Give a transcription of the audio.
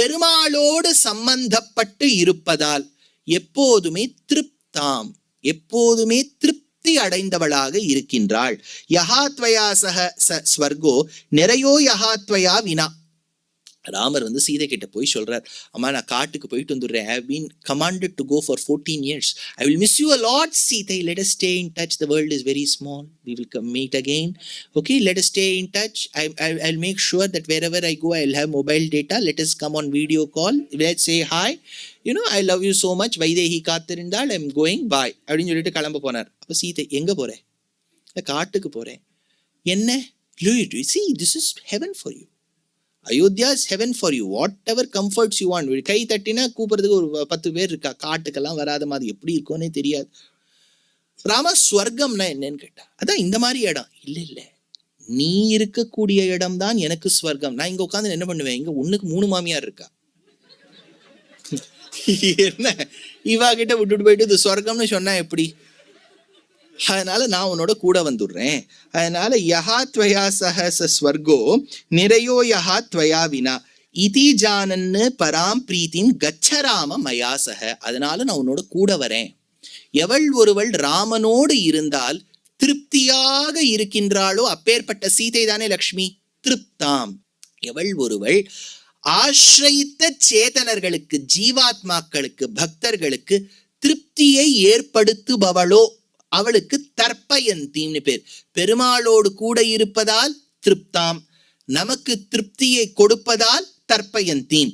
பெருமாளோடு சம்பந்தப்பட்டு இருப்பதால் எப்போதுமே திருப்தாம், எப்போதுமே திருப்தி அடைந்தவளாக இருக்கின்றாள். யஹாத்வயா சக ஸ்வர்கோ நிறையோ யஹாத்வயா வினா. ராமர் சீதை கிட்ட போய் சொல்றார், அம்மா நான் காட்டுக்கு போயிட்டு வந்துடுறேன். I have been commanded to go for 14 years. I will miss you a lot, Sita. Let us stay in touch. The world is very small. We will come meet again. Okay, let us stay in touch. I'll make sure that wherever I go, I'll have mobile data. Let us come on video call. Let's say hi. I love you so much. Vaidehi காத்திருந்தால் I'm going. Bye. அப்படின்னு சொல்லிட்டு கிளம்ப போனார். அப்ப சீதை, எங்க போறேன்? காட்டுக்கு போறேன். என்ன? See, this is heaven for you. Ayodhya is heaven for you. Whatever comforts you want. கை தட்டினா கூப்பிடுறதுக்கு ஒரு 10 பேர் இருக்கா. காட்டுக்கெல்லாம் வராத மாதிரி எப்படி இருக்கும்னே தெரியாது. ராமா, ஸ்வர்க்கம்னா என்னன்னு கேட்டா, அதான் இந்த மாதிரி இடம் இல்ல. நீ இருக்கக்கூடிய இடம் தான் எனக்கு ஸ்வர்க்கம். நான் இங்க உட்காந்து என்ன பண்ணுவேன்? இங்க 1க்கு 3 மாமியார் இருக்கா. என்ன இவா கிட்ட விட்டுட்டு போயிட்டு இது ஸ்வர்க்கம்னு சொன்னா எப்படி? அதனால நான் உன்னோட கூட வந்துடுறேன். அதனால யஹாத்வயா சஹ ஸ்வர்கோ நிறையோ யஹாத்வயா வினா இதி ஜானன்னு பராம் பிரீத்தின் கச்சராம மயா சஹ. அதனால நான் உன்னோட கூட வரேன். எவள் ஒருவள் ராமனோடு இருந்தால் திருப்தியாக இருக்கின்றாளோ அப்பேற்பட்ட சீதை தானே லக்ஷ்மி. திருப்தாம். எவள் ஒருவள் ஆශ්‍රயித்த சேதனர்களுக்கு, ஜீவாத்மாக்களுக்கு, பக்தர்களுக்கு திருப்தியை ஏற்படுத்துபவளோ அவளுக்கு தர்ப்பயந்தின்னு பேர். பெருமாளோடு கூட இருப்பதால் திருப்தாம், நமக்கு திருப்தியை கொடுப்பதால் தர்ப்பயந்தீம்.